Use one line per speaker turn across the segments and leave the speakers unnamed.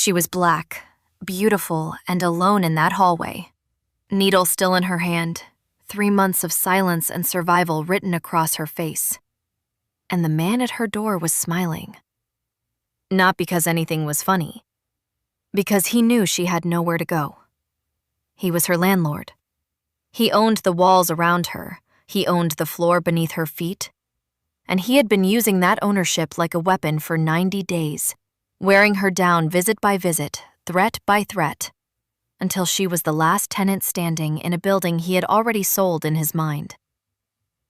She was black, beautiful, and alone in that hallway. Needle still in her hand, 3 months of silence and survival written across her face. And the man at her door was smiling. Not because anything was funny. Because he knew she had nowhere to go. He was her landlord. He owned the walls around her. He owned the floor beneath her feet. And he had been using that ownership like a weapon for 90 days, wearing her down visit by visit, threat by threat, until she was the last tenant standing in a building he had already sold in his mind.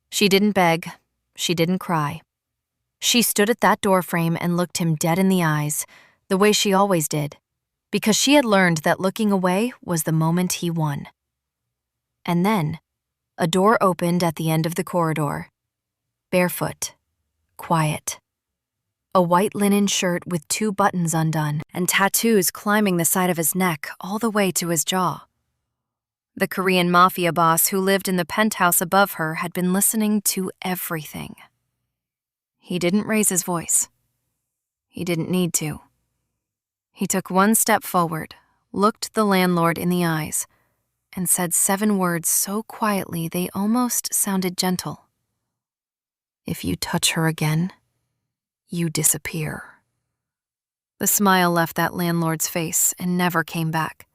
She didn't beg. She didn't cry. She stood at that doorframe and looked him dead in the eyes, the way she always did, because she had learned that looking away was the moment he won. And then, a door opened at the end of the corridor. Barefoot, quiet. A white linen shirt with 2 buttons undone and tattoos climbing the side of his neck all the way to his jaw. The Korean Mafia Boss who lived in the penthouse above her had been listening to everything. He didn't raise his voice. He didn't need to. He took 1 step forward, looked the landlord in the eyes, and said 7 words so quietly they almost sounded gentle. "If you touch her again, you disappear." The smile left that landlord's face and never came back.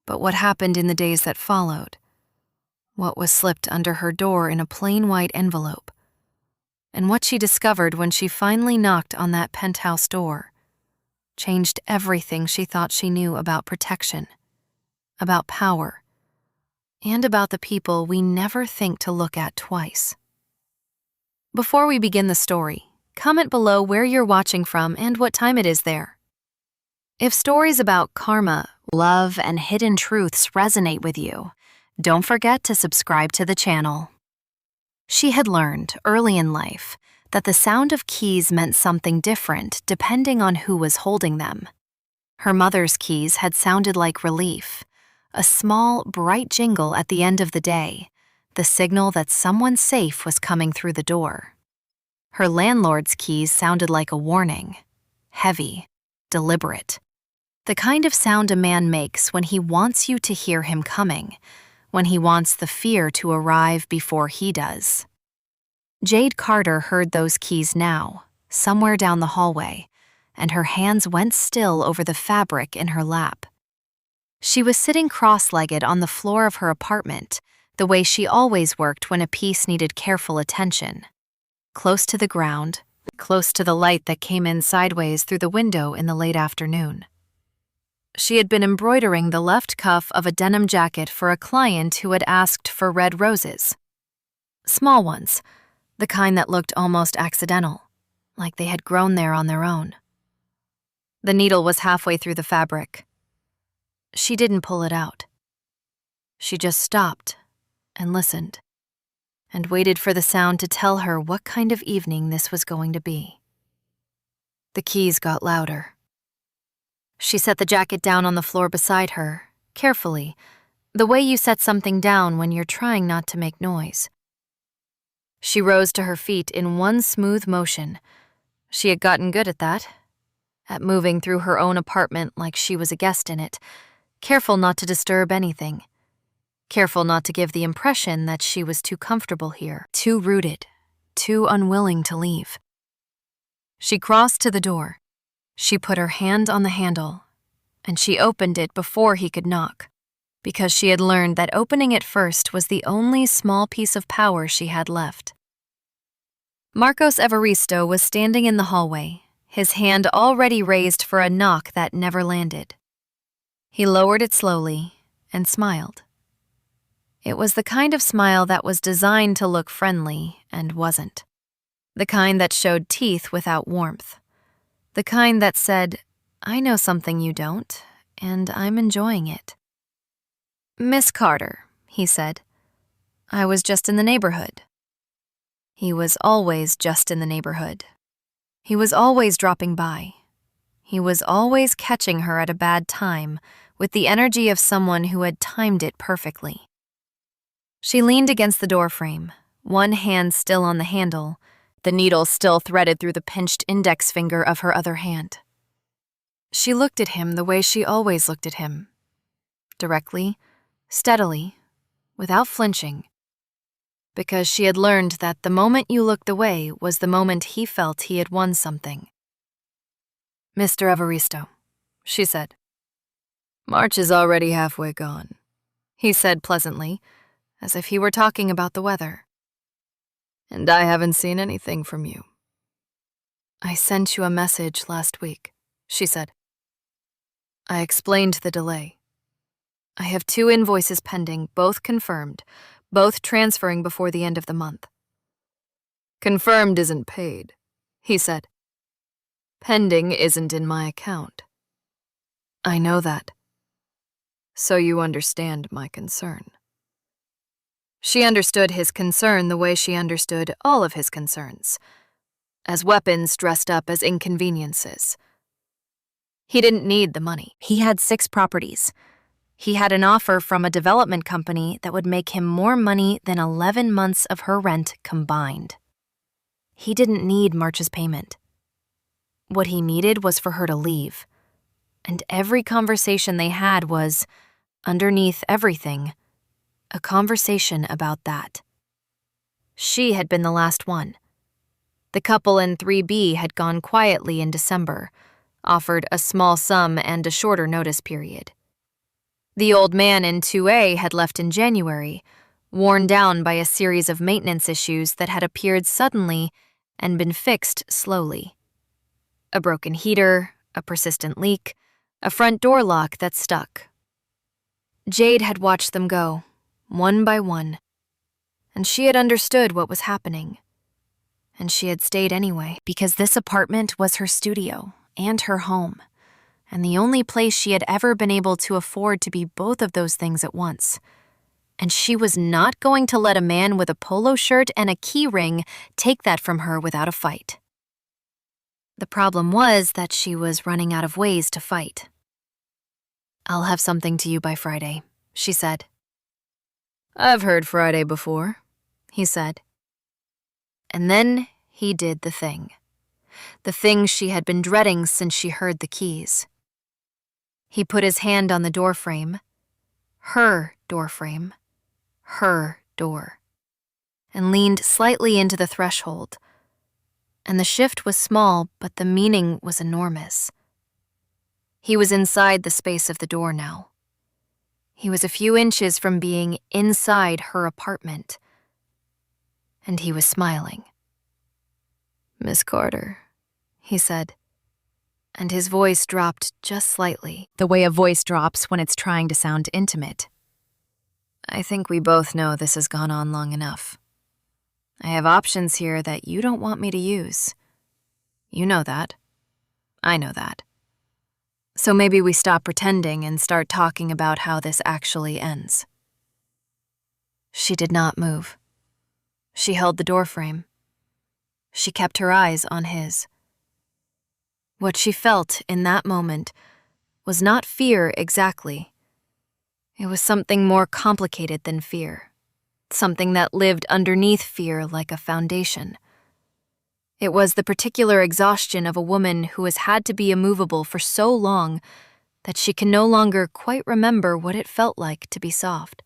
But what happened in the days that followed? What was slipped under her door in a plain white envelope? And what she discovered when she finally knocked on that penthouse door changed everything she thought she knew about protection, about power, and about the people we never think to look at twice. Before we begin the story, comment below where you're watching from and what time it is there. If stories about karma, love, and hidden truths resonate with you, don't forget to subscribe to the channel. She had learned early in life that the sound of keys meant something different depending on who was holding them. Her mother's keys had sounded like relief, a small, bright jingle at the end of the day, the signal that someone safe was coming through the door. Her landlord's keys sounded like a warning, heavy, deliberate, the kind of sound a man makes when he wants you to hear him coming, when he wants the fear to arrive before he does. Jade Carter heard those keys now, somewhere down the hallway, and her hands went still over the fabric in her lap. She was sitting cross-legged on the floor of her apartment, the way she always worked when a piece needed careful attention. Close to the ground, close to the light that came in sideways through the window in the late afternoon. She had been embroidering the left cuff of a denim jacket for a client who had asked for red roses. Small ones, the kind that looked almost accidental, like they had grown there on their own. The needle was halfway through the fabric. She didn't pull it out. She just stopped and listened, and waited for the sound to tell her what kind of evening this was going to be. The keys got louder. She set the jacket down on the floor beside her, carefully, the way you set something down when you're trying not to make noise. She rose to her feet in 1 smooth motion. She had gotten good at that, at moving through her own apartment like she was a guest in it, careful not to disturb anything. Careful not to give the impression that she was too comfortable here, too rooted, too unwilling to leave. She crossed to the door. She put her hand on the handle, and she opened it before he could knock, because she had learned that opening it first was the only small piece of power she had left. Marcos Evaristo was standing in the hallway, his hand already raised for a knock that never landed. He lowered it slowly and smiled. It was the kind of smile that was designed to look friendly and wasn't. The kind that showed teeth without warmth. The kind that said, "I know something you don't, and I'm enjoying it." "Miss Carter," he said, "I was just in the neighborhood." He was always just in the neighborhood. He was always dropping by. He was always catching her at a bad time with the energy of someone who had timed it perfectly. She leaned against the doorframe, 1 hand still on the handle, the needle still threaded through the pinched index finger of her other hand. She looked at him the way she always looked at him. Directly, steadily, without flinching. Because she had learned that the moment you looked away was the moment he felt he had won something. "Mr. Evaristo," she said. "March is already halfway gone," he said pleasantly, as if he were talking about the weather. "And I haven't seen anything from you." "I sent you a message last week," she said. I explained the delay. I have 2 invoices pending, both confirmed, both transferring before the end of the month. "Confirmed isn't paid," he said. "Pending isn't in my account." "I know that." "So you understand my concern." She understood his concern the way she understood all of his concerns, as weapons dressed up as inconveniences. He didn't need the money. He had 6 properties. He had an offer from a development company that would make him more money than 11 months of her rent combined. He didn't need March's payment. What he needed was for her to leave. And every conversation they had was, underneath everything, a conversation about that. She had been the last one. The couple in 3B had gone quietly in December, offered a small sum and a shorter notice period. The old man in 2A had left in January, worn down by a series of maintenance issues that had appeared suddenly and been fixed slowly. A broken heater, a persistent leak, a front door lock that stuck. Jade had watched them go, one by one, and she had understood what was happening. And she had stayed anyway, because this apartment was her studio and her home, and the only place she had ever been able to afford to be both of those things at once. And she was not going to let a man with a polo shirt and a key ring take that from her without a fight. The problem was that she was running out of ways to fight. "I'll have something to you by Friday," she said. "I've heard Friday before," he said. And then he did the thing she had been dreading since she heard the keys. He put his hand on the doorframe, her doorframe, her door, and leaned slightly into the threshold. And the shift was small, but the meaning was enormous. He was inside the space of the door now. He was a few inches from being inside her apartment. And he was smiling. "Miss Carter," he said, and his voice dropped just slightly, the way a voice drops when it's trying to sound intimate. "I think we both know this has gone on long enough. I have options here that you don't want me to use. You know that. I know that. So maybe we stop pretending and start talking about how this actually ends." She did not move. She held the doorframe. She kept her eyes on his. What she felt in that moment was not fear exactly. It was something more complicated than fear, something that lived underneath fear like a foundation. It was the particular exhaustion of a woman who has had to be immovable for so long that she can no longer quite remember what it felt like to be soft.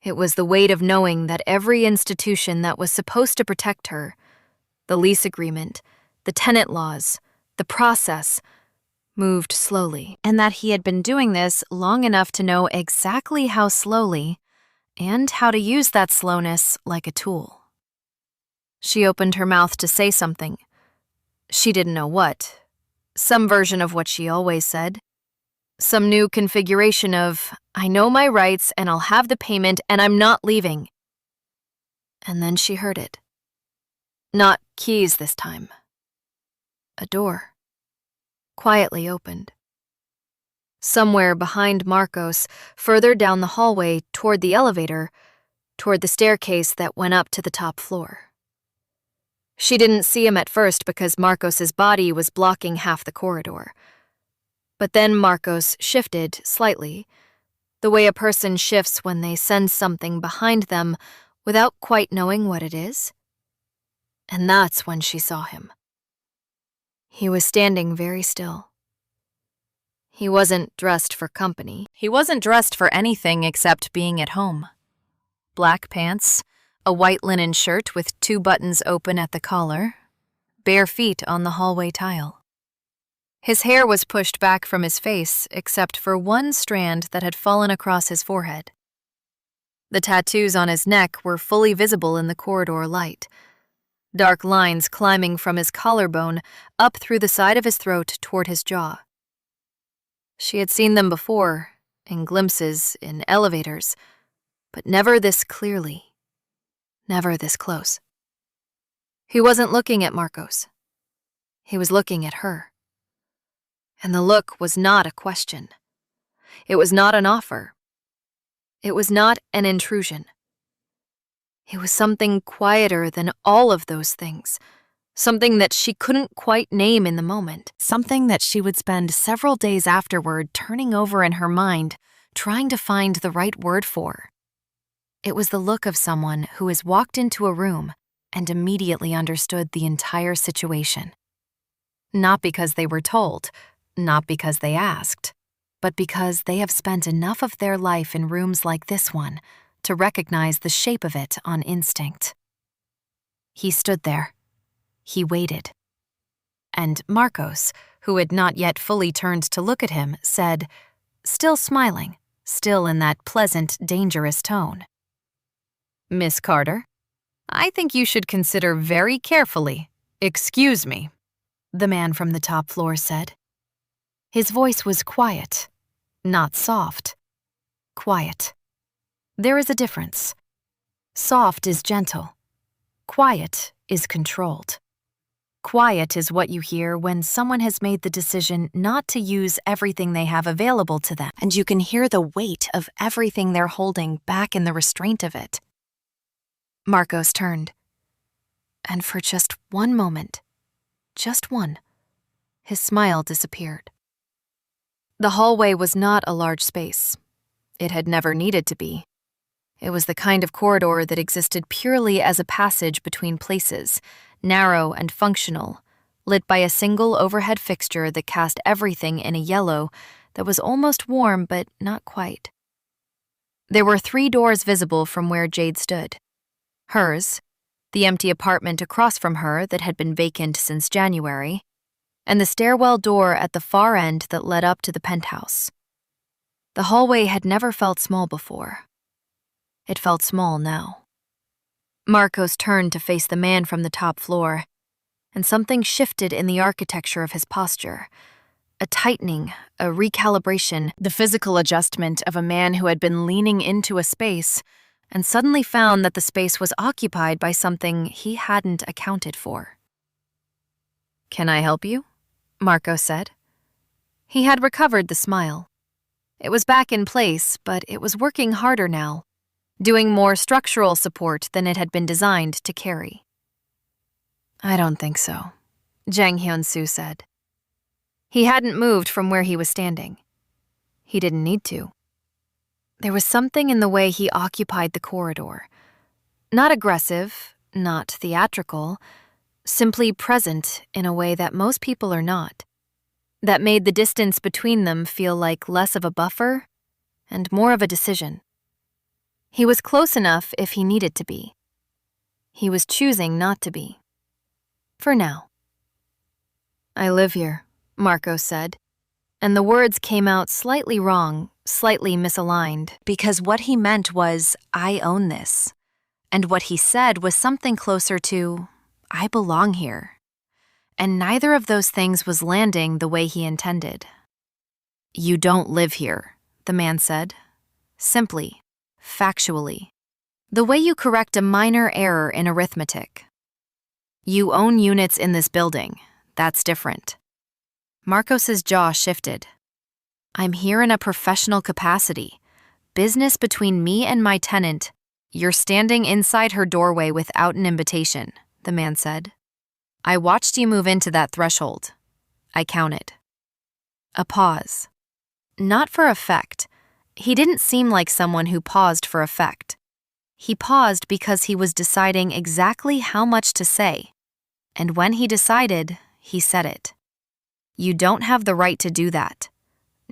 It was the weight of knowing that every institution that was supposed to protect her, the lease agreement, the tenant laws, the process, moved slowly, and that he had been doing this long enough to know exactly how slowly and how to use that slowness like a tool. She opened her mouth to say something. She didn't know what. Some version of what she always said. Some new configuration of, "I know my rights and I'll have the payment and I'm not leaving." And then she heard it. Not keys this time. A door. Quietly opened. Somewhere behind Marcos, further down the hallway toward the elevator, toward the staircase that went up to the top floor. She didn't see him at first because Marcos's body was blocking half the corridor. But then Marcos shifted slightly, the way a person shifts when they sense something behind them without quite knowing what it is. And that's when she saw him. He was standing very still, He wasn't dressed for company. He wasn't dressed for anything except being at home. Black pants, a white linen shirt with 2 buttons open at the collar, bare feet on the hallway tile. His hair was pushed back from his face except for one strand that had fallen across his forehead. The tattoos on his neck were fully visible in the corridor light, dark lines climbing from his collarbone up through the side of his throat toward his jaw. She had seen them before, in glimpses, in elevators, but never this clearly, never this close. He wasn't looking at Marcos. He was looking at her. And the look was not a question. It was not an offer. It was not an intrusion. It was something quieter than all of those things, something that she couldn't quite name in the moment, something that she would spend several days afterward turning over in her mind, trying to find the right word for. It was the look of someone who has walked into a room and immediately understood the entire situation. Not because they were told, not because they asked, but because they have spent enough of their life in rooms like this one to recognize the shape of it on instinct. He stood there. He waited. And Marcos, who had not yet fully turned to look at him, said, still smiling, still in that pleasant, dangerous tone, "Miss Carter, I think you should consider very carefully." "Excuse me," the man from the top floor said. His voice was quiet, not soft. Quiet. There is a difference. Soft is gentle. Quiet is controlled. Quiet is what you hear when someone has made the decision not to use everything they have available to them, and you can hear the weight of everything they're holding back in the restraint of it. Marcos turned. And for just one moment, just one, his smile disappeared. The hallway was not a large space. It had never needed to be. It was the kind of corridor that existed purely as a passage between places, narrow and functional, lit by a single overhead fixture that cast everything in a yellow that was almost warm but not quite. There were 3 doors visible from where Jade stood. Hers, the empty apartment across from her that had been vacant since January, and the stairwell door at the far end that led up to the penthouse. The hallway had never felt small before. It felt small now. Marcos turned to face the man from the top floor, and something shifted in the architecture of his posture. A tightening, a recalibration, the physical adjustment of a man who had been leaning into a space and suddenly found that the space was occupied by something he hadn't accounted for. "Can I help you?" Marcos said. He had recovered the smile. It was back in place, but it was working harder now, doing more structural support than it had been designed to carry. "I don't think so," Jang Hyun-soo said. He hadn't moved from where he was standing. He didn't need to. There was something in the way he occupied the corridor. Not aggressive, not theatrical, simply present in a way that most people are not, that made the distance between them feel like less of a buffer and more of a decision. He was close enough if he needed to be. He was choosing not to be. For now. "I live here," Marcos said, and the words came out slightly wrong, slightly misaligned, because what he meant was, "I own this," and what he said was something closer to, "I belong here." And neither of those things was landing the way he intended. "You don't live here," the man said. Simply, factually. The way you correct a minor error in arithmetic. "You own units in this building. That's different." Marcos's jaw shifted. "I'm here in a professional capacity. Business between me and my tenant. You're standing inside her doorway without an invitation," the man said. "I watched you move into that threshold. I counted." A pause. Not for effect. He didn't seem like someone who paused for effect. He paused because he was deciding exactly how much to say. And when he decided, he said it. "You don't have the right to do that.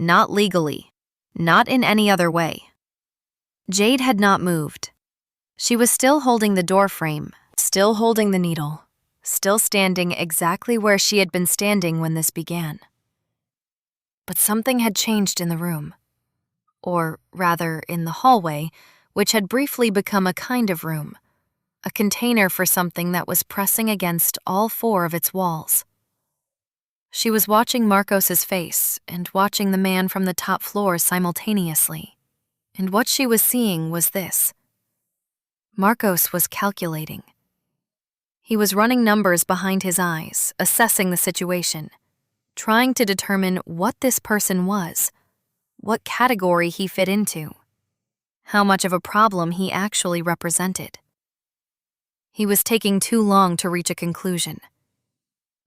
Not legally. Not in any other way. Jade had not moved. She was still holding the doorframe, still holding the needle, still standing exactly where she had been standing when this began. But something had changed in the room. Or rather, in the hallway, which had briefly become a kind of room, a container for something that was pressing against all four of its walls. She was watching Marcos's face and watching the man from the top floor simultaneously, and what she was seeing was this. Marcos was calculating. He was running numbers behind his eyes, assessing the situation, trying to determine what this person was, what category he fit into, how much of a problem he actually represented. He was taking too long to reach a conclusion.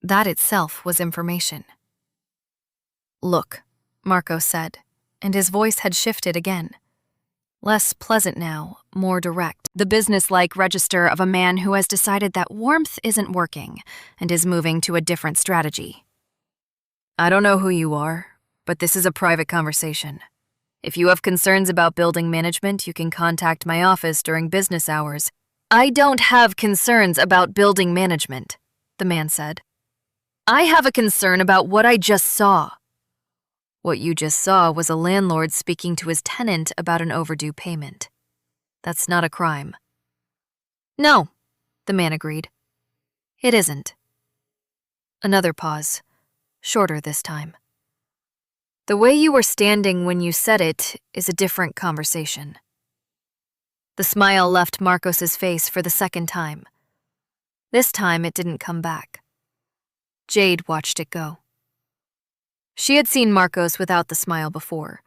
That itself was information. "Look," Marcos said, and his voice had shifted again. Less pleasant now, more direct, the business-like register of a man who has decided that warmth isn't working and is moving to a different strategy. "I don't know who you are, but this is a private conversation. If you have concerns about building management, you can contact my office during business hours." "I don't have concerns about building management," the man said. "I have a concern about what I just saw." What you just saw was a landlord speaking to his tenant about an overdue payment. That's not a crime. "No," the man agreed. "It isn't." Another pause, shorter this time. "The way you were standing when you said it is a different conversation." The smile left Marcos's face for the second time. This time it didn't come back. Jade watched it go. She had seen Marcos without the smile before,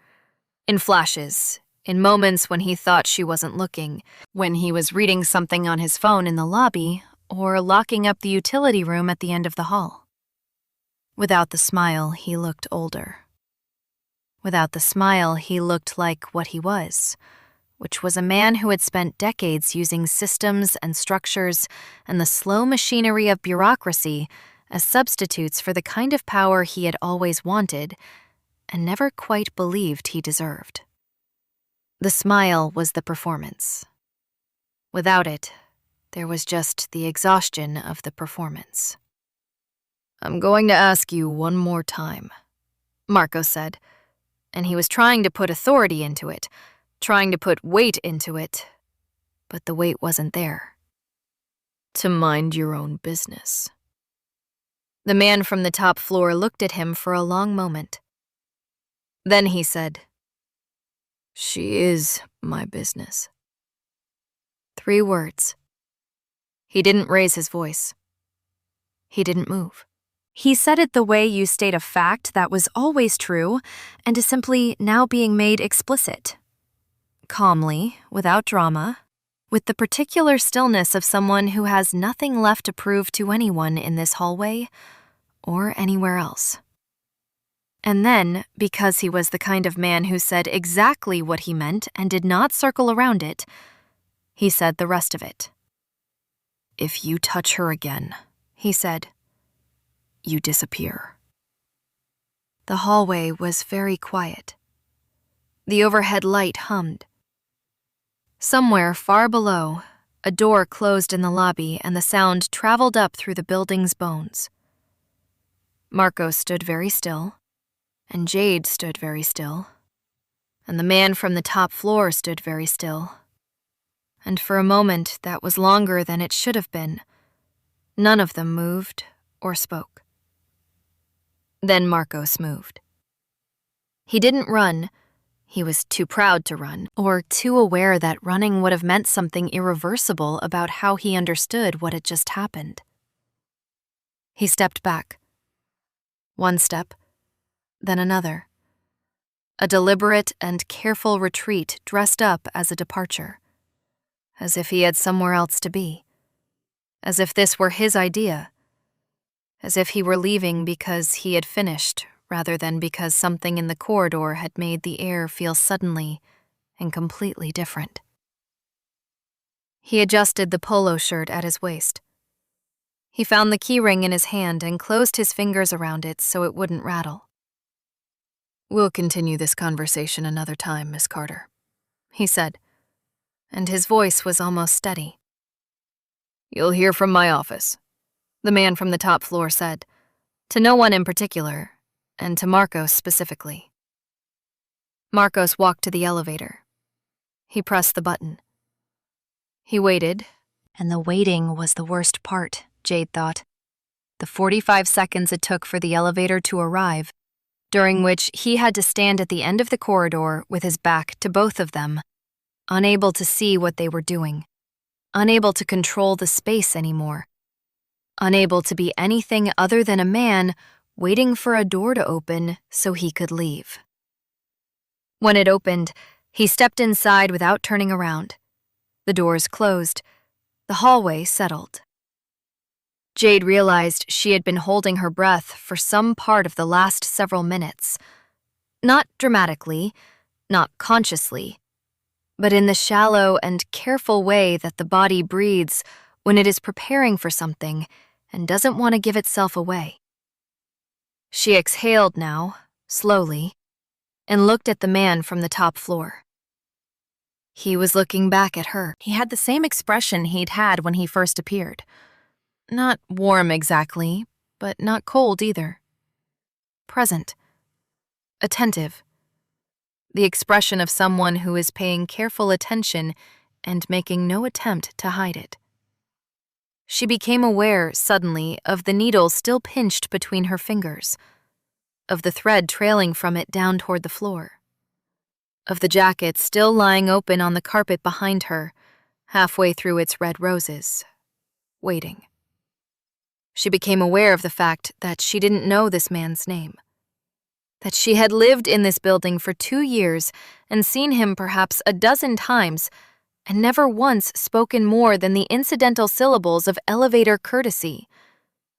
in flashes, in moments when he thought she wasn't looking, when he was reading something on his phone in the lobby, or locking up the utility room at the end of the hall. Without the smile, he looked older. Without the smile, he looked like what he was, which was a man who had spent decades using systems and structures and the slow machinery of bureaucracy as substitutes for the kind of power he had always wanted and never quite believed he deserved. The smile was the performance. Without it, there was just the exhaustion of the performance. "I'm going to ask you one more time," Marcos said, and he was trying to put authority into it, trying to put weight into it, but the weight wasn't there. "To mind your own business." The man from the top floor looked at him for a long moment. Then he said, "She is my business." 3 words. He didn't raise his voice. He didn't move. He said it the way you state a fact that was always true and is simply now being made explicit. Calmly, without drama, with the particular stillness of someone who has nothing left to prove to anyone in this hallway or anywhere else. And then, because he was the kind of man who said exactly what he meant and did not circle around it, he said the rest of it. "If you touch her again," he said, "you disappear." The hallway was very quiet. The overhead light hummed. Somewhere far below, a door closed in the lobby and the sound traveled up through the building's bones. Marcos stood very still, and Jade stood very still, and the man from the top floor stood very still. And for a moment that was longer than it should have been, none of them moved or spoke. Then Marcos moved. He didn't run. He was too proud to run, or too aware that running would have meant something irreversible about how he understood what had just happened. He stepped back. 1 step, then another. A deliberate and careful retreat dressed up as a departure, as if he had somewhere else to be, as if this were his idea, as if he were leaving because he had finished rather than because something in the corridor had made the air feel suddenly and completely different. He adjusted the polo shirt at his waist. He found the key ring in his hand and closed his fingers around it so it wouldn't rattle. "We'll continue this conversation another time, Miss Carter," he said, and his voice was almost steady. "You'll hear from my office," the man from the top floor said, to no one in particular, and to Marcos specifically. Marcos walked to the elevator. He pressed the button. He waited, and the waiting was the worst part, Jade thought. The 45 seconds it took for the elevator to arrive, during which he had to stand at the end of the corridor with his back to both of them, unable to see what they were doing, unable to control the space anymore, unable to be anything other than a man waiting for a door to open so he could leave. When it opened, he stepped inside without turning around. The doors closed. The hallway settled. Jade realized she had been holding her breath for some part of the last several minutes. Not dramatically, not consciously, but in the shallow and careful way that the body breathes when it is preparing for something and doesn't want to give itself away. She exhaled now, slowly, and looked at the man from the top floor. He was looking back at her. He had the same expression he'd had when he first appeared. Not warm exactly, but not cold either. Present. Attentive. The expression of someone who is paying careful attention and making no attempt to hide it. She became aware, suddenly, of the needle still pinched between her fingers, of the thread trailing from it down toward the floor, of the jacket still lying open on the carpet behind her, halfway through its red roses, waiting. She became aware of the fact that she didn't know this man's name, that she had lived in this building for 2 years and seen him perhaps a dozen times and never once spoken more than the incidental syllables of elevator courtesy,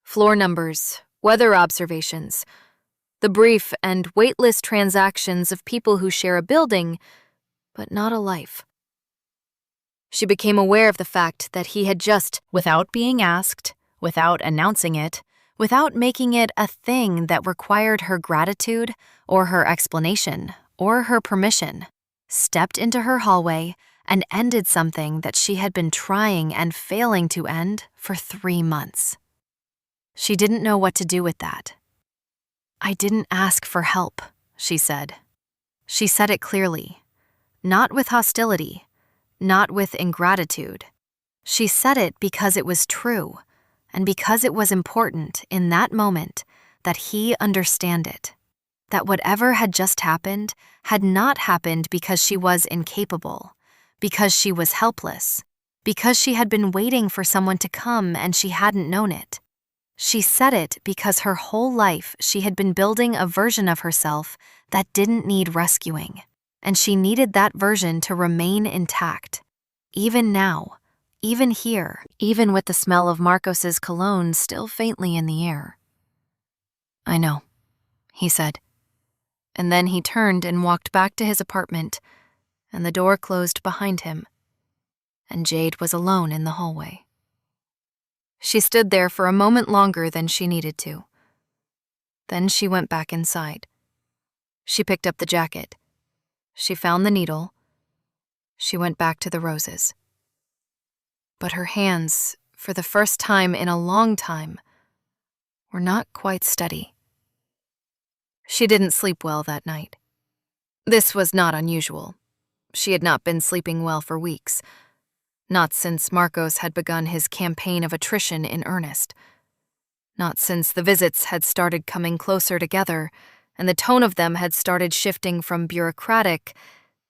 floor numbers, weather observations, the brief and weightless transactions of people who share a building, but not a life. She became aware of the fact that he had just, without being asked, without announcing it, without making it a thing that required her gratitude or her explanation or her permission, stepped into her hallway and ended something that she had been trying and failing to end for 3 months. She didn't know what to do with that. "I didn't ask for help," she said. She said it clearly, not with hostility, not with ingratitude. She said it because it was true, and because it was important in that moment that he understand it, that whatever had just happened had not happened because she was incapable, because she was helpless, because she had been waiting for someone to come and she hadn't known it. She said it because her whole life she had been building a version of herself that didn't need rescuing, and she needed that version to remain intact, even now. Even here, even with the smell of Marcos's cologne still faintly in the air. "I know," he said. And then he turned and walked back to his apartment, and the door closed behind him, and Jade was alone in the hallway. She stood there for a moment longer than she needed to. Then she went back inside. She picked up the jacket. She found the needle. She went back to the roses. But her hands, for the first time in a long time, were not quite steady. She didn't sleep well that night. This was not unusual. She had not been sleeping well for weeks, not since Marcos had begun his campaign of attrition in earnest, not since the visits had started coming closer together and the tone of them had started shifting from bureaucratic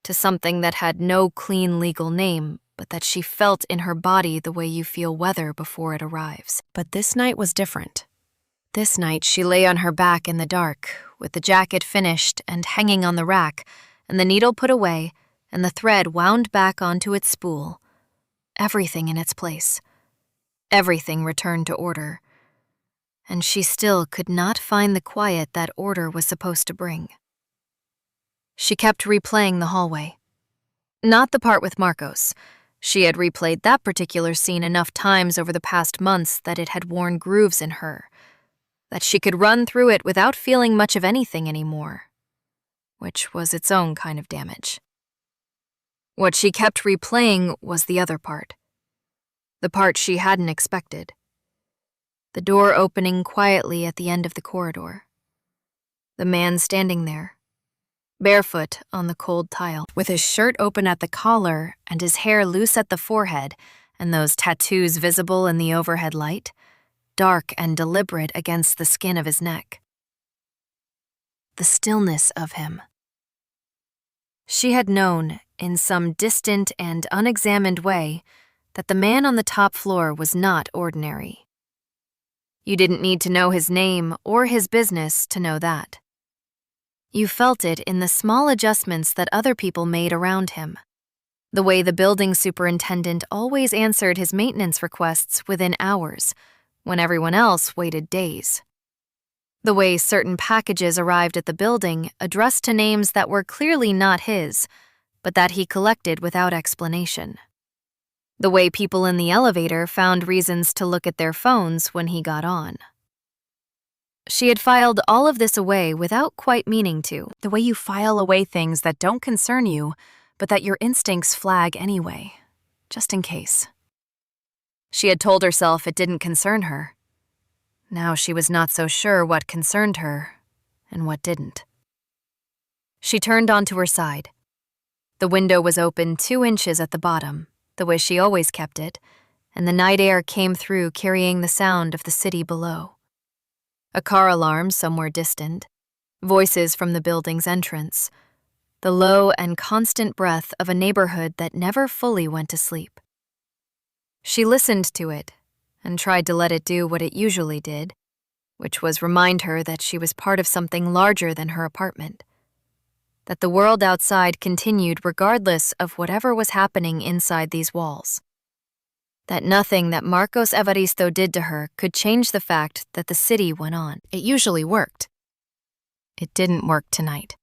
to something that had no clean legal name, but that she felt in her body the way you feel weather before it arrives. But this night was different. This night she lay on her back in the dark, with the jacket finished and hanging on the rack, and the needle put away, and the thread wound back onto its spool. Everything in its place. Everything returned to order. And she still could not find the quiet that order was supposed to bring. She kept replaying the hallway. Not the part with Marcos. She had replayed that particular scene enough times over the past months that it had worn grooves in her, that she could run through it without feeling much of anything anymore. which was its own kind of damage. What she kept replaying was the other part. The part she hadn't expected. The door opening quietly at the end of the corridor. The man standing there, barefoot on the cold tile, with his shirt open at the collar and his hair loose at the forehead and those tattoos visible in the overhead light, dark and deliberate against the skin of his neck. The stillness of him. She had known, in some distant and unexamined way, that the man on the top floor was not ordinary. You didn't need to know his name or his business to know that. You felt it in the small adjustments that other people made around him. The way the building superintendent always answered his maintenance requests within hours, when everyone else waited days. The way certain packages arrived at the building addressed to names that were clearly not his, but that he collected without explanation. The way people in the elevator found reasons to look at their phones when he got on. She had filed all of this away without quite meaning to. The way you file away things that don't concern you, but that your instincts flag anyway, just in case. She had told herself it didn't concern her. Now she was not so sure what concerned her and what didn't. She turned onto her side. The window was open 2 inches at the bottom, the way she always kept it, and the night air came through carrying the sound of the city below. A car alarm somewhere distant, voices from the building's entrance, the low and constant breath of a neighborhood that never fully went to sleep. She listened to it and tried to let it do what it usually did, which was remind her that she was part of something larger than her apartment, that the world outside continued regardless of whatever was happening inside these walls. That nothing that Marcos Evaristo did to her could change the fact that the city went on. It usually worked. It didn't work tonight.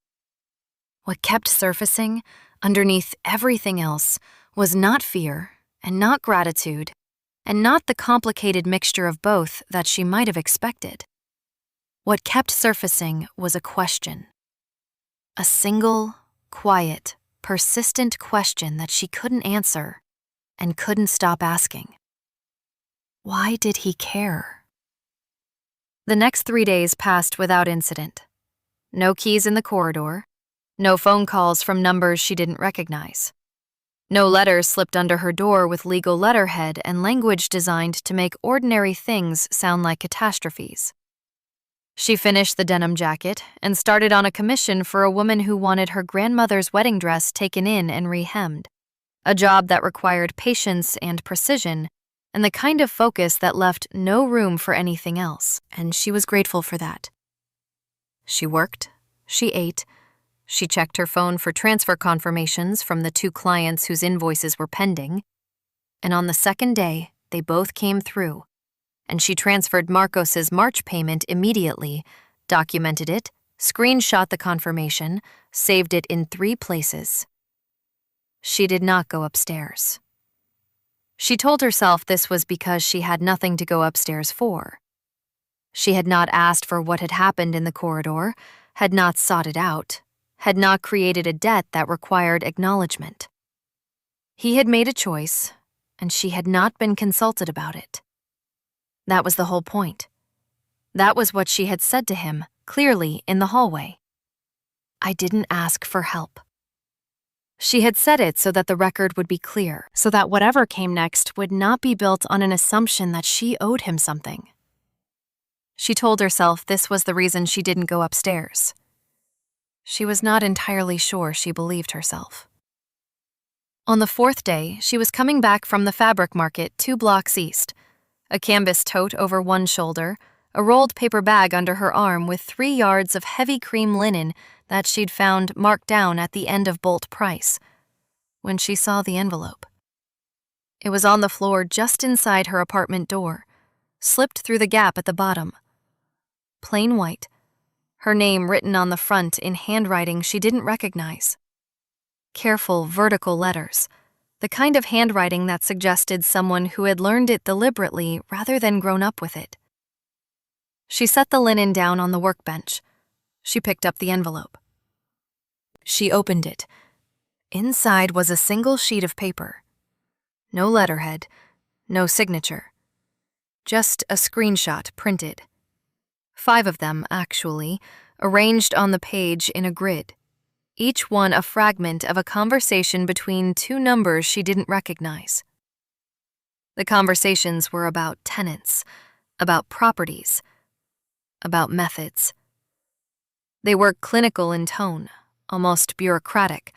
What kept surfacing, underneath everything else, was not fear, and not gratitude, and not the complicated mixture of both that she might have expected. What kept surfacing was a question. A single, quiet, persistent question that she couldn't answer and couldn't stop asking. Why did he care? The next 3 days passed without incident. No keys in the corridor, no phone calls from numbers she didn't recognize. No letters slipped under her door with legal letterhead and language designed to make ordinary things sound like catastrophes. She finished the denim jacket and started on a commission for a woman who wanted her grandmother's wedding dress taken in and rehemmed, a job that required patience and precision and the kind of focus that left no room for anything else, and she was grateful for that. She worked, she ate, she checked her phone for transfer confirmations from the 2 clients whose invoices were pending, and on the second day, they both came through, and she transferred Marcos's March payment immediately, documented it, screenshot the confirmation, saved it in 3 places. She did not go upstairs. She told herself this was because she had nothing to go upstairs for. She had not asked for what had happened in the corridor, had not sought it out, had not created a debt that required acknowledgement. He had made a choice, and she had not been consulted about it. That was the whole point. That was what she had said to him, clearly, in the hallway. I didn't ask for help. She had said it so that the record would be clear, so that whatever came next would not be built on an assumption that she owed him something. She told herself this was the reason she didn't go upstairs. She was not entirely sure she believed herself. On the 4th day, she was coming back from the fabric market 2 blocks east, a canvas tote over one shoulder, a rolled paper bag under her arm with 3 yards of heavy cream linen that she'd found marked down at the end of bolt price, when she saw the envelope. It was on the floor just inside her apartment door, slipped through the gap at the bottom. Plain white, her name written on the front in handwriting she didn't recognize. Careful vertical letters, the kind of handwriting that suggested someone who had learned it deliberately rather than grown up with it. She set the linen down on the workbench. She picked up the envelope. She opened it. Inside was a single sheet of paper. No letterhead, no signature. Just a screenshot printed. 5 of them, actually, arranged on the page in a grid. Each one a fragment of a conversation between 2 numbers she didn't recognize. The conversations were about tenants, about properties, about methods. They were clinical in tone, almost bureaucratic,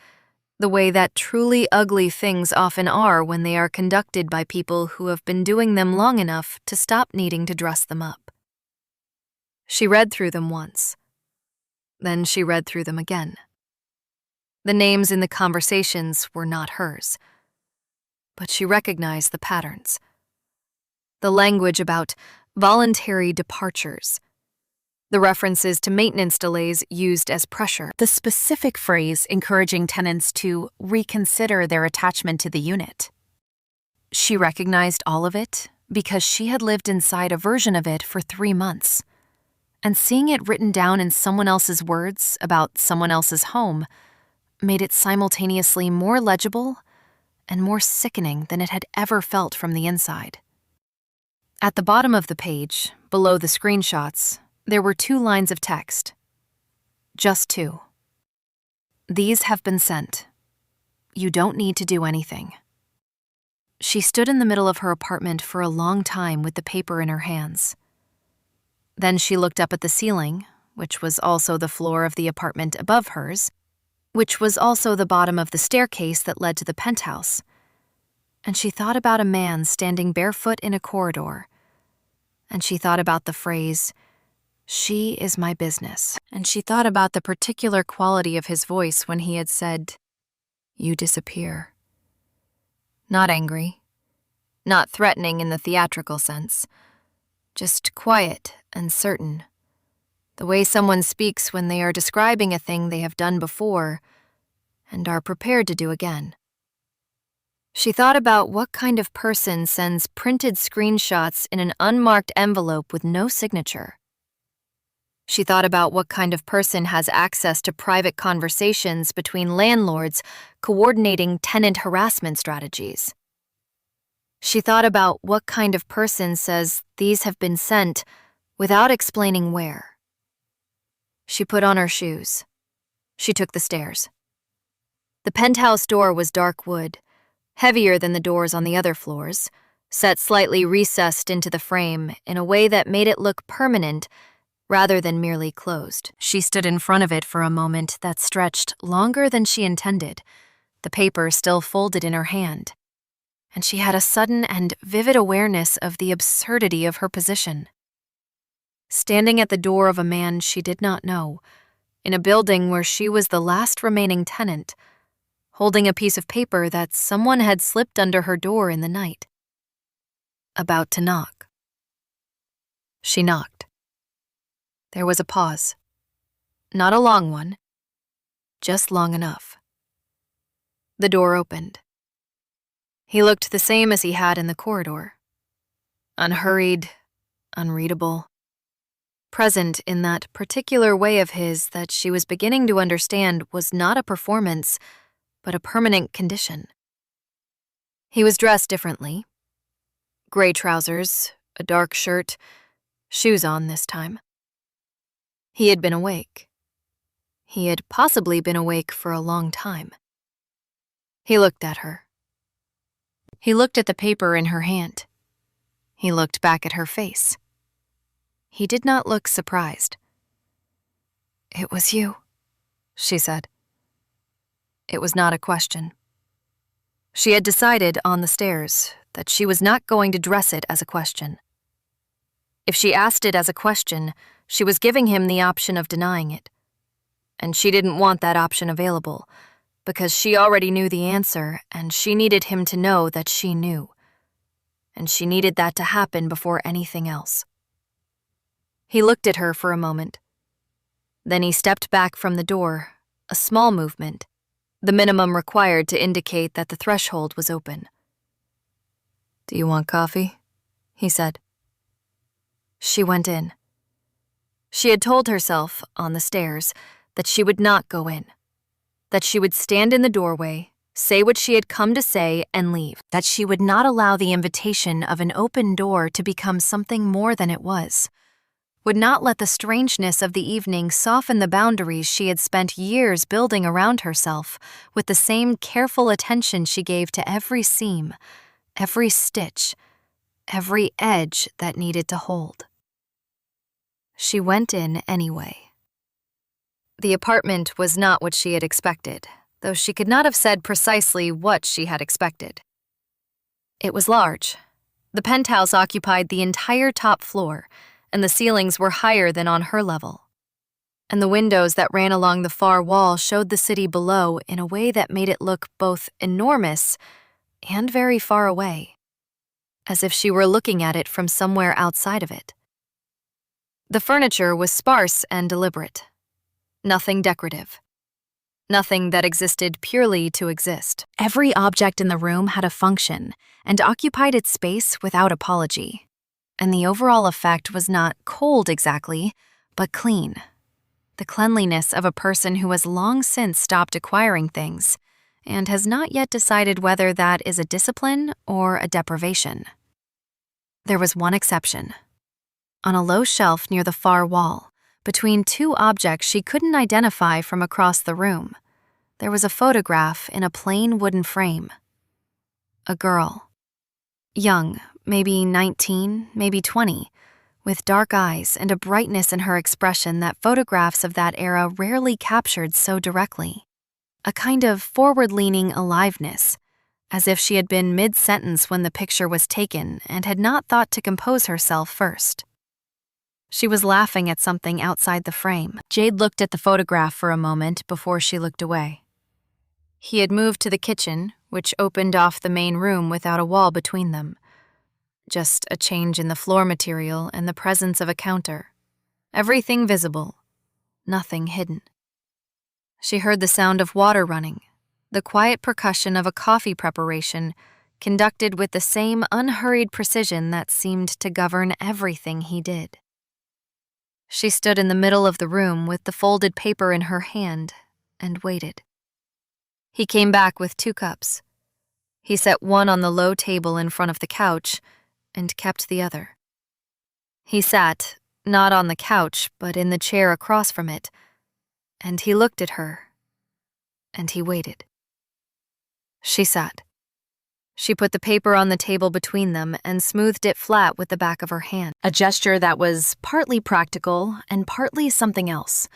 the way that truly ugly things often are when they are conducted by people who have been doing them long enough to stop needing to dress them up. She read through them once. Then she read through them again. The names in the conversations were not hers, but she recognized the patterns. The language about voluntary departures, the references to maintenance delays used as pressure, the specific phrase encouraging tenants to reconsider their attachment to the unit. She recognized all of it because she had lived inside a version of it for 3 months, and seeing it written down in someone else's words about someone else's home made it simultaneously more legible and more sickening than it had ever felt from the inside. At the bottom of the page, below the screenshots, there were 2 lines of text. Just 2. These have been sent. You don't need to do anything. She stood in the middle of her apartment for a long time with the paper in her hands. Then she looked up at the ceiling, which was also the floor of the apartment above hers, which was also the bottom of the staircase that led to the penthouse. And she thought about a man standing barefoot in a corridor. And she thought about the phrase, "She is my business." And she thought about the particular quality of his voice when he had said, "You disappear." Not angry, not threatening in the theatrical sense, just quiet and certain. The way someone speaks when they are describing a thing they have done before and are prepared to do again. She thought about what kind of person sends printed screenshots in an unmarked envelope with no signature. She thought about what kind of person has access to private conversations between landlords coordinating tenant harassment strategies. She thought about what kind of person says these have been sent without explaining where. She put on her shoes. She took the stairs. The penthouse door was dark wood, heavier than the doors on the other floors, set slightly recessed into the frame in a way that made it look permanent rather than merely closed. She stood in front of it for a moment that stretched longer than she intended, the paper still folded in her hand, and she had a sudden and vivid awareness of the absurdity of her position. Standing at the door of a man she did not know, in a building where she was the last remaining tenant, holding a piece of paper that someone had slipped under her door in the night. About to knock. She knocked. There was a pause. Not a long one, just long enough. The door opened. He looked the same as he had in the corridor. Unhurried, unreadable. Present in that particular way of his that she was beginning to understand was not a performance, but a permanent condition. He was dressed differently. Gray trousers, a dark shirt, shoes on this time. He had been awake. He had possibly been awake for a long time. He looked at her. He looked at the paper in her hand. He looked back at her face. He did not look surprised. "It was you," she said. It was not a question. She had decided on the stairs that she was not going to dress it as a question. If she asked it as a question, she was giving him the option of denying it. And she didn't want that option available, because she already knew the answer and she needed him to know that she knew. And she needed that to happen before anything else. He looked at her for a moment. Then he stepped back from the door, a small movement, the minimum required to indicate that the threshold was open. "Do you want coffee?" he said. She went in. She had told herself, on the stairs, that she would not go in. That she would stand in the doorway, say what she had come to say, and leave. That she would not allow the invitation of an open door to become something more than it was. Would not let the strangeness of the evening soften the boundaries she had spent years building around herself with the same careful attention she gave to every seam, every stitch, every edge that needed to hold. She went in anyway. The apartment was not what she had expected, though she could not have said precisely what she had expected. It was large. The penthouse occupied the entire top floor, and the ceilings were higher than on her level. And the windows that ran along the far wall showed the city below in a way that made it look both enormous and very far away, as if she were looking at it from somewhere outside of it. The furniture was sparse and deliberate. Nothing decorative. Nothing that existed purely to exist. Every object in the room had a function and occupied its space without apology. And the overall effect was not cold exactly, but clean. The cleanliness of a person who has long since stopped acquiring things and has not yet decided whether that is a discipline or a deprivation. There was one exception. On a low shelf near the far wall, between two objects she couldn't identify from across the room, there was a photograph in a plain wooden frame. A girl. Young, maybe 19, maybe 20, with dark eyes and a brightness in her expression that photographs of that era rarely captured so directly. A kind of forward-leaning aliveness, as if she had been mid-sentence when the picture was taken and had not thought to compose herself first. She was laughing at something outside the frame. Jade looked at the photograph for a moment before she looked away. He had moved to the kitchen, which opened off the main room without a wall between them. Just a change in the floor material and the presence of a counter. Everything visible, nothing hidden. She heard the sound of water running, the quiet percussion of a coffee preparation, conducted with the same unhurried precision that seemed to govern everything he did. She stood in the middle of the room with the folded paper in her hand and waited. He came back with 2 cups. He set one on the low table in front of the couch and kept the other. He sat, not on the couch, but in the chair across from it, and he looked at her, and he waited. She sat. She put the paper on the table between them and smoothed it flat with the back of her hand, a gesture that was partly practical and partly something else,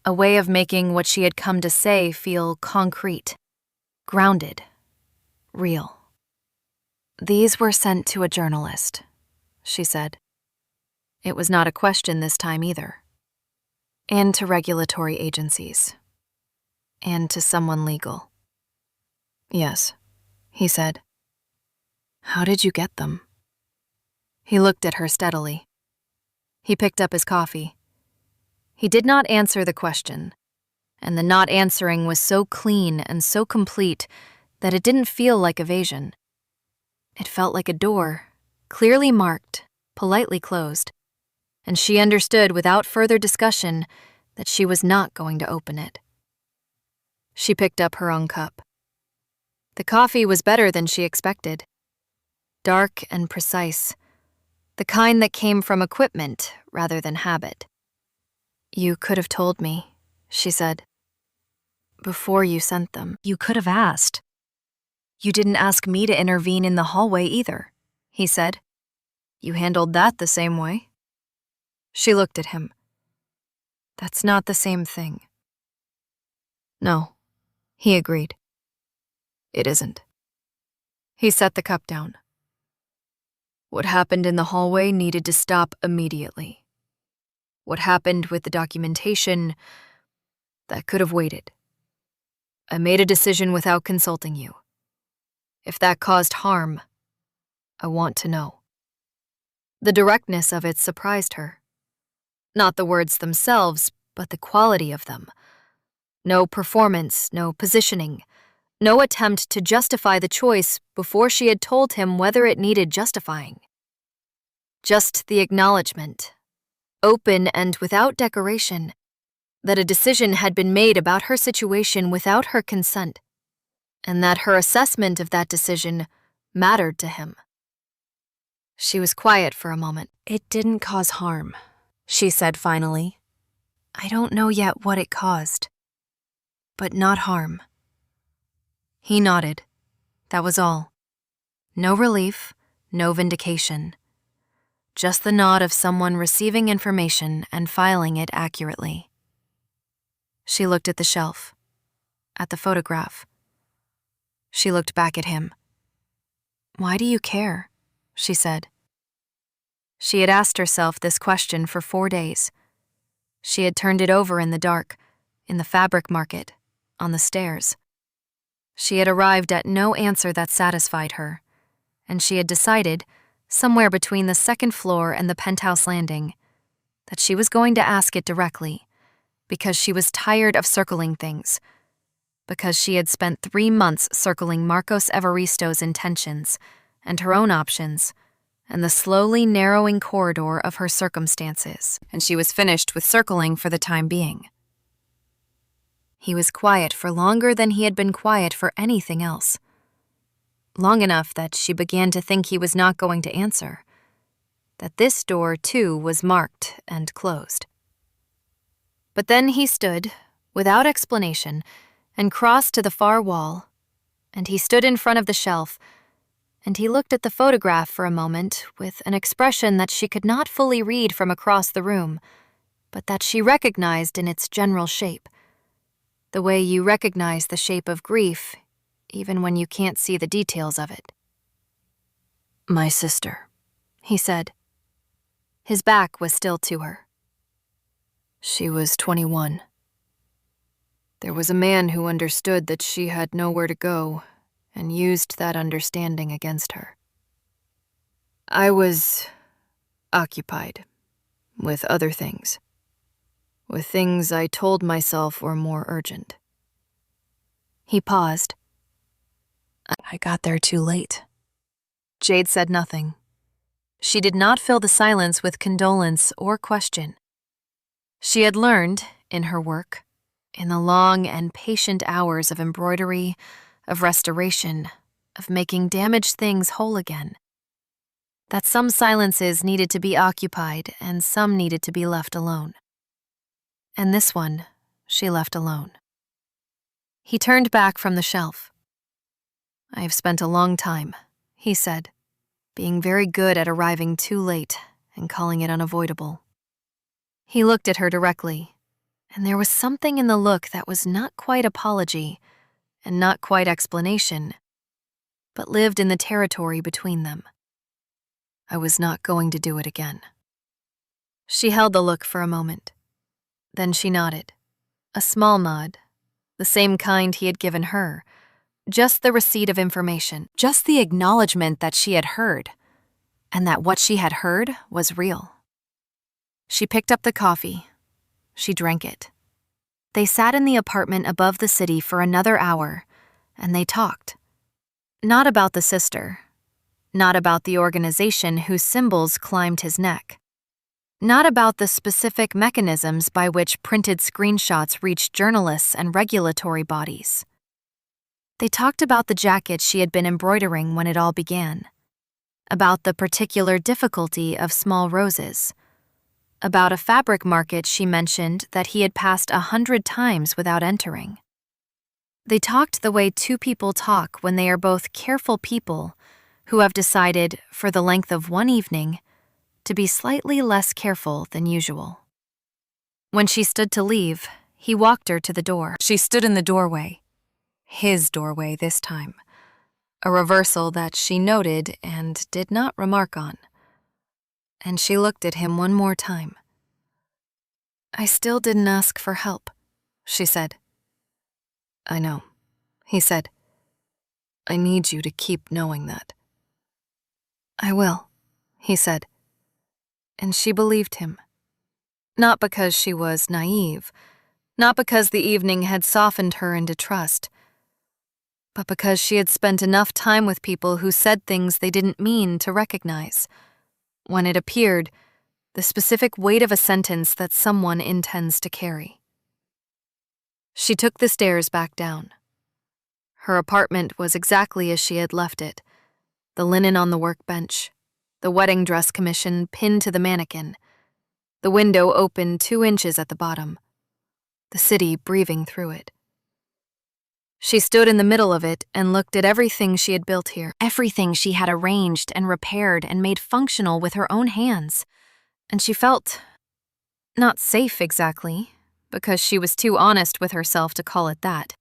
a way of making what she had come to say feel concrete, grounded, real. "These were sent to a journalist," she said. It was not a question this time either. "And to regulatory agencies. And to someone legal." "Yes," he said. "How did you get them?" He looked at her steadily. He picked up his coffee. He did not answer the question, and the not answering was so clean and so complete that it didn't feel like evasion. It felt like a door, clearly marked, politely closed, and she understood without further discussion that she was not going to open it. She picked up her own cup. The coffee was better than she expected. Dark and precise, the kind that came from equipment rather than habit. "You could have told me," she said. "Before you sent them. You could have asked. You didn't ask me to intervene in the hallway either," he said. "You handled that the same way." She looked at him. "That's not the same thing." "No," he agreed. "It isn't." He set the cup down. "What happened in the hallway needed to stop immediately. What happened with the documentation, that could have waited. I made a decision without consulting you. If that caused harm, I want to know." The directness of it surprised her. Not the words themselves, but the quality of them. No performance, no positioning, no attempt to justify the choice before she had told him whether it needed justifying. Just the acknowledgement, open and without decoration, that a decision had been made about her situation without her consent, and that her assessment of that decision mattered to him. She was quiet for a moment. "It didn't cause harm," she said finally. "I don't know yet what it caused, but not harm." He nodded. That was all. No relief, no vindication. Just the nod of someone receiving information and filing it accurately. She looked at the shelf, at the photograph. She looked back at him. "Why do you care?" she said. She had asked herself this question for 4 days. She had turned it over in the dark, in the fabric market, on the stairs. She had arrived at no answer that satisfied her, and she had decided, somewhere between the second floor and the penthouse landing, that she was going to ask it directly, because she was tired of circling things, because she had spent 3 months circling Marcos Evaristo's intentions and her own options and the slowly narrowing corridor of her circumstances, and she was finished with circling for the time being. He was quiet for longer than he had been quiet for anything else. Long enough that she began to think he was not going to answer, that this door, too, was marked and closed. But then he stood, without explanation, and crossed to the far wall, and he stood in front of the shelf, and he looked at the photograph for a moment with an expression that she could not fully read from across the room, but that she recognized in its general shape, the way you recognize the shape of grief even when you can't see the details of it. "My sister," he said. His back was still to her. "She was 21. There was a man who understood that she had nowhere to go and used that understanding against her. I was occupied with other things, with things I told myself were more urgent." He paused. "I got there too late." Jade said nothing. She did not fill the silence with condolence or question. She had learned, in her work, in the long and patient hours of embroidery, of restoration, of making damaged things whole again, that some silences needed to be occupied and some needed to be left alone. And this one, she left alone. He turned back from the shelf. "I have spent a long time," he said, "being very good at arriving too late and calling it unavoidable." He looked at her directly, and there was something in the look that was not quite apology and not quite explanation, but lived in the territory between them. "I was not going to do it again." She held the look for a moment. Then she nodded, a small nod, the same kind he had given her, just the receipt of information, just the acknowledgement that she had heard, and that what she had heard was real. She picked up the coffee. She drank it. They sat in the apartment above the city for another hour, and they talked. Not about the sister, not about the organization whose symbols climbed his neck, not about the specific mechanisms by which printed screenshots reached journalists and regulatory bodies. They talked about the jacket she had been embroidering when it all began, about the particular difficulty of small roses, about a fabric market she mentioned that he had passed 100 times without entering. They talked the way two people talk when they are both careful people who have decided, for the length of one evening, to be slightly less careful than usual. When she stood to leave, he walked her to the door. She stood in the doorway. His doorway this time, a reversal that she noted and did not remark on. And she looked at him one more time. "I still didn't ask for help," she said. "I know," he said. "I need you to keep knowing that." "I will," he said. And she believed him. Not because she was naive, not because the evening had softened her into trust, but because she had spent enough time with people who said things they didn't mean to recognize. When it appeared, the specific weight of a sentence that someone intends to carry. She took the stairs back down. Her apartment was exactly as she had left it. The linen on the workbench, the wedding dress commission pinned to the mannequin, the window open 2 inches at the bottom, the city breathing through it. She stood in the middle of it and looked at everything she had built here, everything she had arranged and repaired and made functional with her own hands. And she felt not safe exactly, because she was too honest with herself to call it that.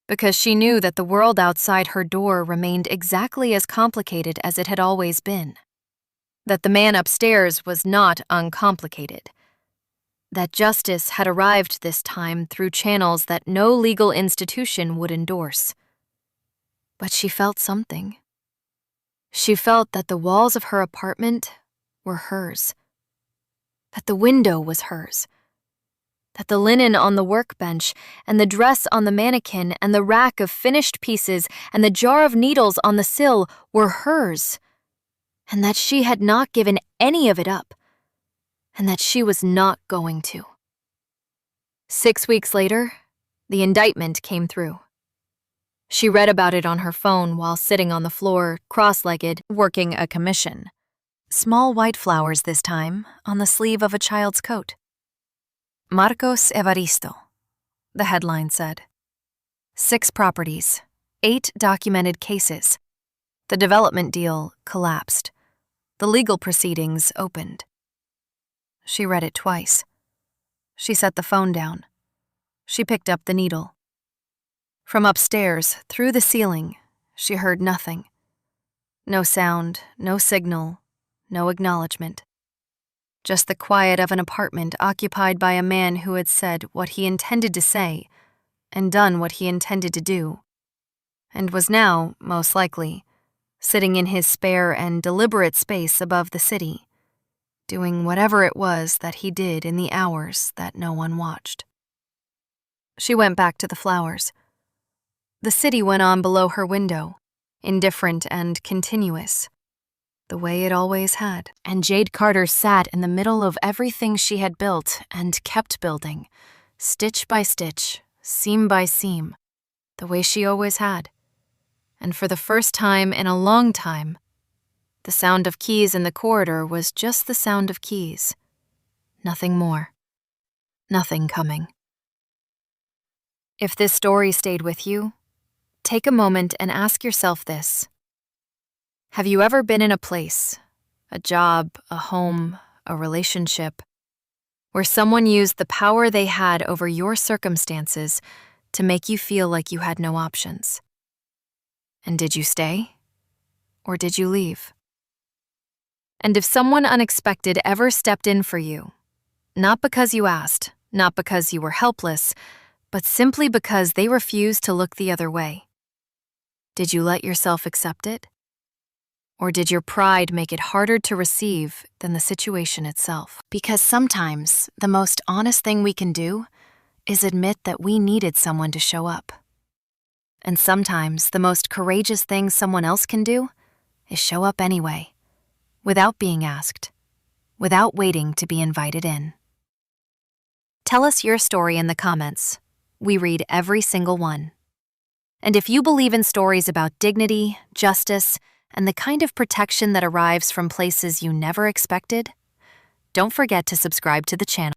Because she knew that the world outside her door remained exactly as complicated as it had always been. That the man upstairs was not uncomplicated. That justice had arrived this time through channels that no legal institution would endorse. But she felt something. She felt that the walls of her apartment were hers. That the window was hers. That the linen on the workbench and the dress on the mannequin and the rack of finished pieces and the jar of needles on the sill were hers. And that she had not given any of it up. And that she was not going to. 6 weeks later, the indictment came through. She read about it on her phone while sitting on the floor, cross-legged, working a commission. Small white flowers this time on the sleeve of a child's coat. Marcos Evaristo, the headline said. 6 properties, 8 documented cases. The development deal collapsed. The legal proceedings opened. She read it twice. She set the phone down. She picked up the needle. From upstairs, through the ceiling, she heard nothing. No sound, no signal, no acknowledgement. Just the quiet of an apartment occupied by a man who had said what he intended to say and done what he intended to do, and was now, most likely, sitting in his spare and deliberate space above the city, doing whatever it was that he did in the hours that no one watched. She went back to the flowers. The city went on below her window, indifferent and continuous, the way it always had. And Jade Carter sat in the middle of everything she had built and kept building, stitch by stitch, seam by seam, the way she always had. And for the first time in a long time, the sound of keys in the corridor was just the sound of keys. Nothing more. Nothing coming. If this story stayed with you, take a moment and ask yourself this. Have you ever been in a place, a job, a home, a relationship, where someone used the power they had over your circumstances to make you feel like you had no options? And did you stay? Or did you leave? And if someone unexpected ever stepped in for you, not because you asked, not because you were helpless, but simply because they refused to look the other way, did you let yourself accept it? Or did your pride make it harder to receive than the situation itself? Because sometimes the most honest thing we can do is admit that we needed someone to show up. And sometimes the most courageous thing someone else can do is show up anyway, without being asked, without waiting to be invited in. Tell us your story in the comments. We read every single one. And if you believe in stories about dignity, justice, and the kind of protection that arrives from places you never expected, don't forget to subscribe to the channel.